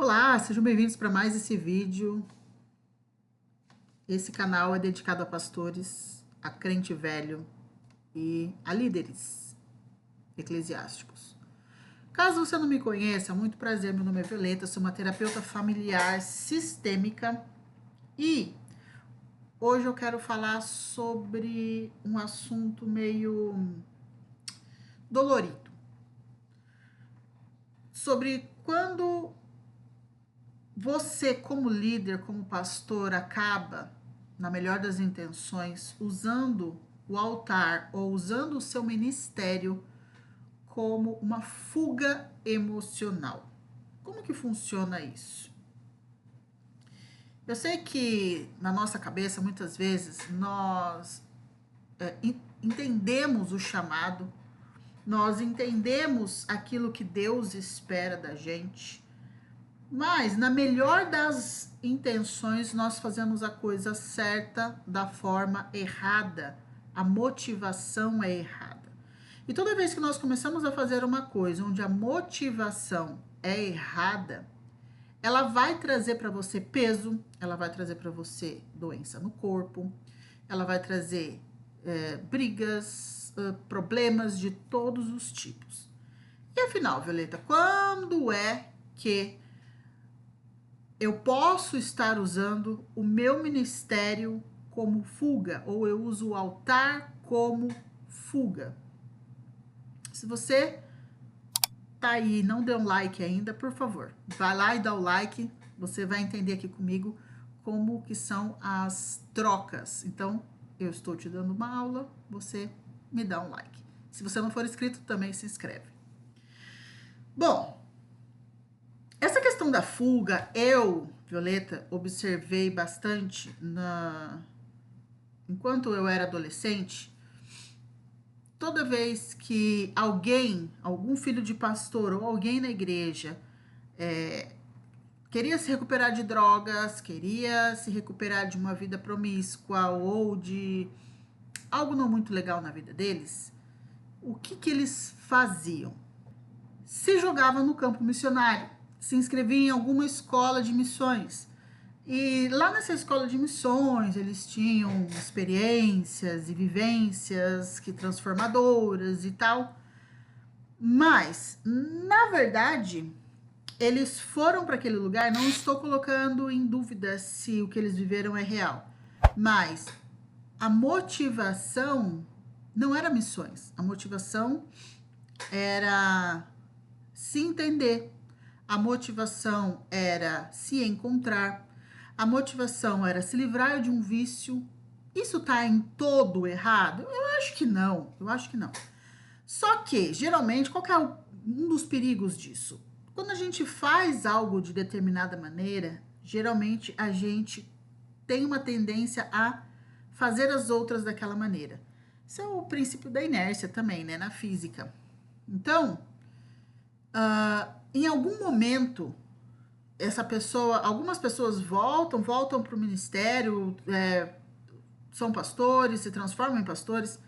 Olá, sejam bem-vindos para mais esse vídeo. Esse canal é dedicado a pastores, a crente velho e a líderes eclesiásticos. Caso você não me conheça, muito prazer, meu nome é Violeta, sou uma terapeuta familiar sistêmica e hoje eu quero falar sobre um assunto meio dolorido. Sobre quando você, como líder, como pastor, acaba, na melhor das intenções, usando o altar ou usando o seu ministério como uma fuga emocional. Como que funciona isso? Eu sei que na nossa cabeça, muitas vezes, nós entendemos o chamado, nós entendemos aquilo que Deus espera da gente, mas, na melhor das intenções, nós fazemos a coisa certa da forma errada. A motivação é errada. E toda vez que nós começamos a fazer uma coisa onde a motivação é errada, ela vai trazer para você peso, ela vai trazer para você doença no corpo, ela vai trazer brigas, problemas de todos os tipos. E afinal, Violeta, quando é que eu posso estar usando o meu ministério como fuga, ou eu uso o altar como fuga? Se você tá aí e não deu um like ainda, por favor, vai lá e dá o like, você vai entender aqui comigo como que são as trocas. Então, eu estou te dando uma aula, você me dá um like. Se você não for inscrito, também se inscreve. Bom, essa questão da fuga, eu, Violeta, observei bastante enquanto eu era adolescente. Toda vez que algum filho de pastor ou alguém na igreja queria se recuperar de drogas, queria se recuperar de uma vida promíscua ou de algo não muito legal na vida deles, o que eles faziam? Se jogavam no campo missionário, se inscrevia em alguma escola de missões. E lá nessa escola de missões, eles tinham experiências e vivências que transformadoras e tal. Mas, na verdade, eles foram para aquele lugar, não estou colocando em dúvida se o que eles viveram é real. Mas a motivação não era missões. A motivação era se entender. A motivação era se encontrar, a motivação era se livrar de um vício. Isso tá em todo errado? Eu acho que não, Só que, geralmente, qual que é um dos perigos disso? Quando a gente faz algo de determinada maneira, geralmente a gente tem uma tendência a fazer as outras daquela maneira. Isso é o princípio da inércia também, né, na física. Então, em algum momento, algumas pessoas voltam para o ministério, são pastores, se transformam em pastores,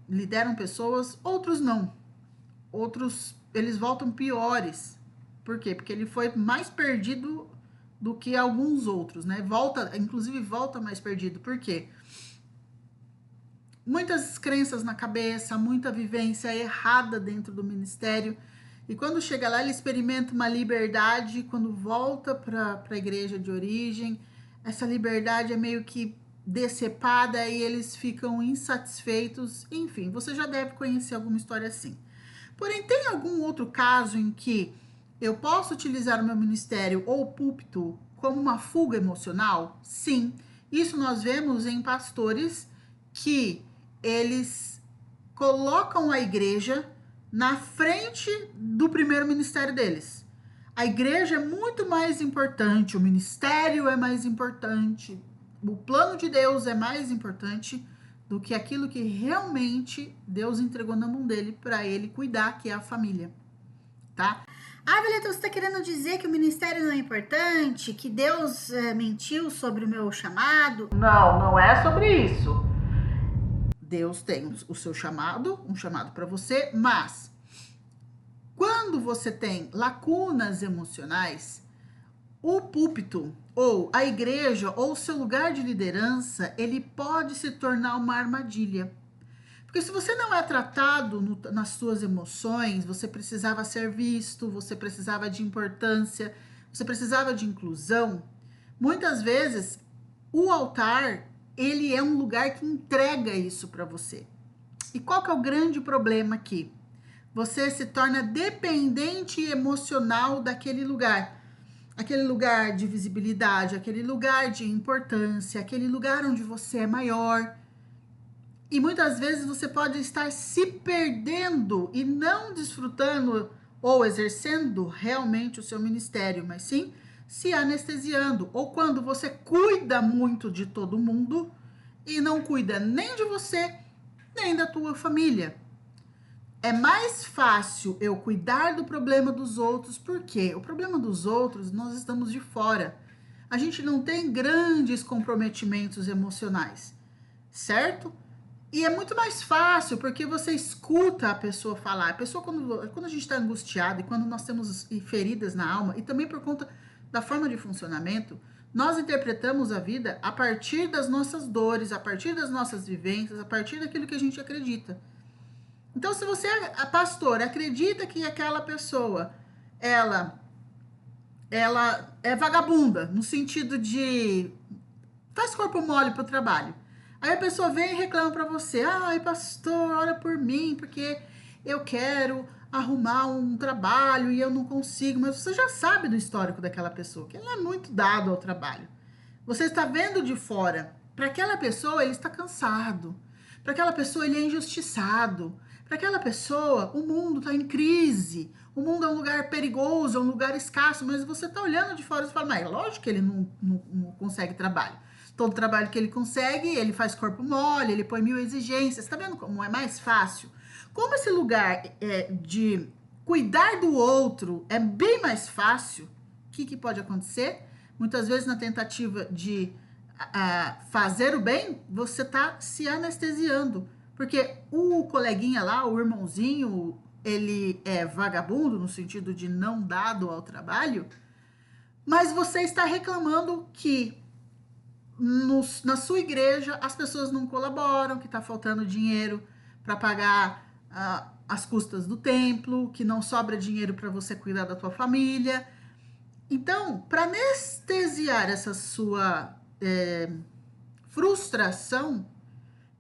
lideram pessoas, outros não. Outros, eles voltam piores. Por quê? Porque ele foi mais perdido do que alguns outros, né? Inclusive volta mais perdido. Por quê? Muitas crenças na cabeça, muita vivência errada dentro do ministério. E quando chega lá, ele experimenta uma liberdade. Quando volta para a igreja de origem, essa liberdade é meio que decepada e eles ficam insatisfeitos. Enfim, você já deve conhecer alguma história assim. Porém, tem algum outro caso em que eu posso utilizar o meu ministério ou o púlpito como uma fuga emocional? Sim. Isso nós vemos em pastores que eles colocam a igreja na frente do primeiro ministério deles. A igreja é muito mais importante, o ministério é mais importante, o plano de Deus é mais importante do que aquilo que realmente Deus entregou na mão dele para ele cuidar, que é a família, tá? Ah, Violeta, você está querendo dizer que o ministério não é importante? Que Deus mentiu sobre o meu chamado? Não, não é sobre isso. Deus tem o seu chamado, um chamado para você, mas quando você tem lacunas emocionais, o púlpito, ou a igreja, ou o seu lugar de liderança, ele pode se tornar uma armadilha. Porque se você não é tratado nas suas emoções, você precisava ser visto, você precisava de importância, você precisava de inclusão, muitas vezes o altar, ele é um lugar que entrega isso para você. E qual que é o grande problema aqui? Você se torna dependente emocional daquele lugar. Aquele lugar de visibilidade, aquele lugar de importância, aquele lugar onde você é maior. E muitas vezes você pode estar se perdendo e não desfrutando ou exercendo realmente o seu ministério, mas sim se anestesiando. Ou quando você cuida muito de todo mundo e não cuida nem de você, nem da tua família. É mais fácil eu cuidar do problema dos outros, porque o problema dos outros nós estamos de fora. A gente não tem grandes comprometimentos emocionais, certo? E é muito mais fácil, porque você escuta a pessoa falar. A pessoa, quando a gente está angustiado e quando nós temos feridas na alma, e também por conta da forma de funcionamento, nós interpretamos a vida a partir das nossas dores, a partir das nossas vivências, a partir daquilo que a gente acredita. Então, se você, a pastora, acredita que aquela pessoa, ela é vagabunda, no sentido de faz corpo mole pro trabalho. Aí a pessoa vem e reclama para você: ai, pastor, ora por mim, porque eu quero arrumar um trabalho e eu não consigo. Mas você já sabe do histórico daquela pessoa, que ela é muito dado ao trabalho. Você está vendo de fora. Para aquela pessoa, ele está cansado. Para aquela pessoa, ele é injustiçado. Para aquela pessoa, o mundo está em crise. O mundo é um lugar perigoso, é um lugar escasso. Mas você está olhando de fora e fala: mas lógico que ele não consegue trabalho. Todo trabalho que ele consegue, ele faz corpo mole, ele põe 1000 exigências. Tá vendo como é mais fácil? Como esse lugar de cuidar do outro é bem mais fácil, o que pode acontecer? Muitas vezes, na tentativa de fazer o bem, você está se anestesiando. Porque o coleguinha lá, o irmãozinho, ele é vagabundo, no sentido de não dado ao trabalho, mas você está reclamando que na sua igreja as pessoas não colaboram, que está faltando dinheiro para pagar as custas do templo, que não sobra dinheiro para você cuidar da tua família. Então, para anestesiar essa sua frustração,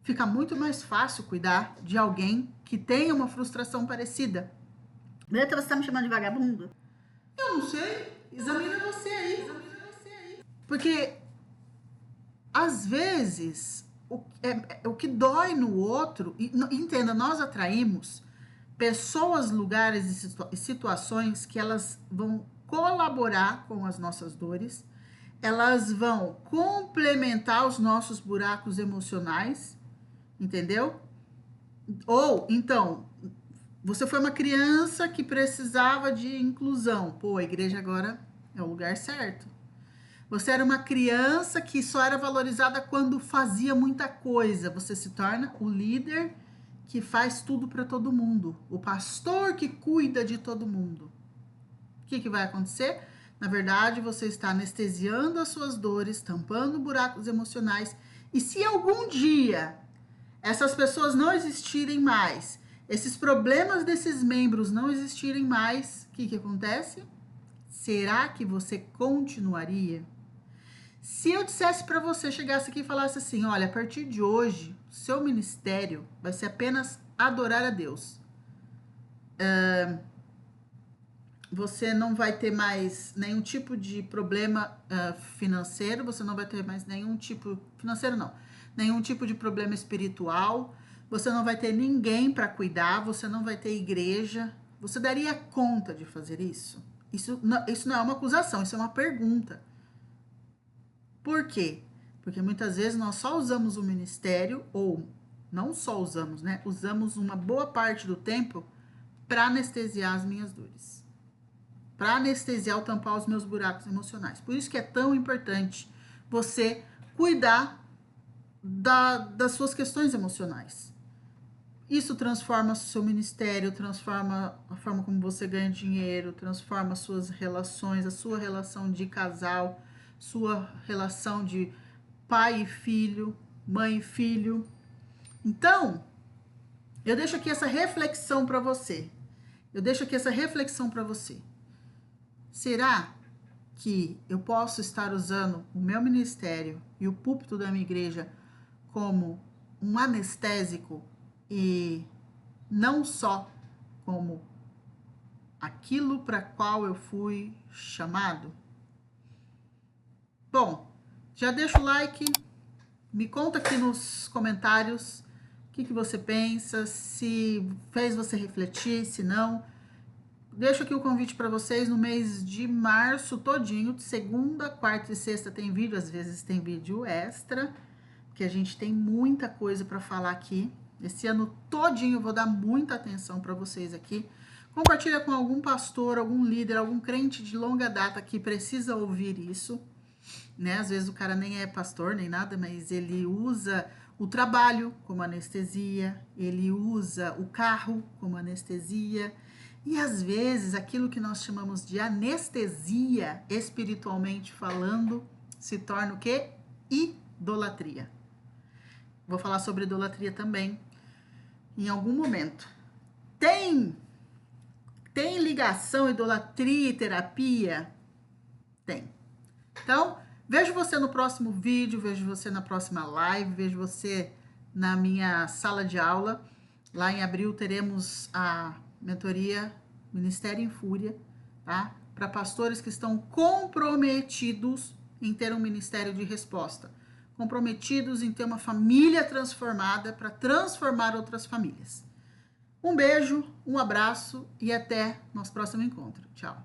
fica muito mais fácil cuidar de alguém que tenha uma frustração parecida. Breta, você tá me chamando de vagabundo? Eu não sei. Examina você aí. Porque, às vezes, o que dói no outro... Entenda, nós atraímos pessoas, lugares e situações que elas vão colaborar com as nossas dores, elas vão complementar os nossos buracos emocionais, entendeu? Ou, então, você foi uma criança que precisava de inclusão. Pô, a igreja agora é o lugar certo. Você era uma criança que só era valorizada quando fazia muita coisa. Você se torna o líder que faz tudo para todo mundo. O pastor que cuida de todo mundo. O que vai acontecer? Na verdade, você está anestesiando as suas dores, tampando buracos emocionais. E se algum dia essas pessoas não existirem mais, esses problemas desses membros não existirem mais, o que acontece? Será que você continuaria? Se eu dissesse para você, chegasse aqui e falasse assim: olha, a partir de hoje, seu ministério vai ser apenas adorar a Deus. Você não vai ter mais nenhum tipo de problema financeiro, você não vai ter mais nenhum tipo... Financeiro não. Nenhum tipo de problema espiritual, você não vai ter ninguém para cuidar, você não vai ter igreja. Você daria conta de fazer isso? Isso não é uma acusação, isso é uma pergunta. Por quê? Porque muitas vezes nós só usamos o ministério, ou não só usamos, né? Usamos uma boa parte do tempo para anestesiar as minhas dores. Para anestesiar ou tampar os meus buracos emocionais. Por isso que é tão importante você cuidar das suas questões emocionais. Isso transforma o seu ministério, transforma a forma como você ganha dinheiro, transforma suas relações, a sua relação de casal, sua relação de pai e filho, mãe e filho. Então, eu deixo aqui essa reflexão para você. Será que eu posso estar usando o meu ministério e o púlpito da minha igreja como um anestésico e não só como aquilo para qual eu fui chamado? Bom, já deixa o like, me conta aqui nos comentários o que você pensa, se fez você refletir, se não. Deixo aqui o convite para vocês no mês de março todinho, de segunda, quarta e sexta tem vídeo, às vezes tem vídeo extra, porque a gente tem muita coisa para falar aqui. Esse ano todinho eu vou dar muita atenção para vocês aqui. Compartilha com algum pastor, algum líder, algum crente de longa data que precisa ouvir isso, né? Às vezes o cara nem é pastor, nem nada, mas ele usa o trabalho como anestesia, ele usa o carro como anestesia, e às vezes aquilo que nós chamamos de anestesia, espiritualmente falando, se torna o quê? Idolatria. Vou falar sobre idolatria também em algum momento. Tem ligação idolatria e terapia? Tem. Então, vejo você no próximo vídeo, vejo você na próxima live, vejo você na minha sala de aula. Lá em abril teremos a mentoria Ministério em Fúria, tá? Para pastores que estão comprometidos em ter um ministério de resposta, comprometidos em ter uma família transformada para transformar outras famílias. Um beijo, um abraço e até nosso próximo encontro. Tchau.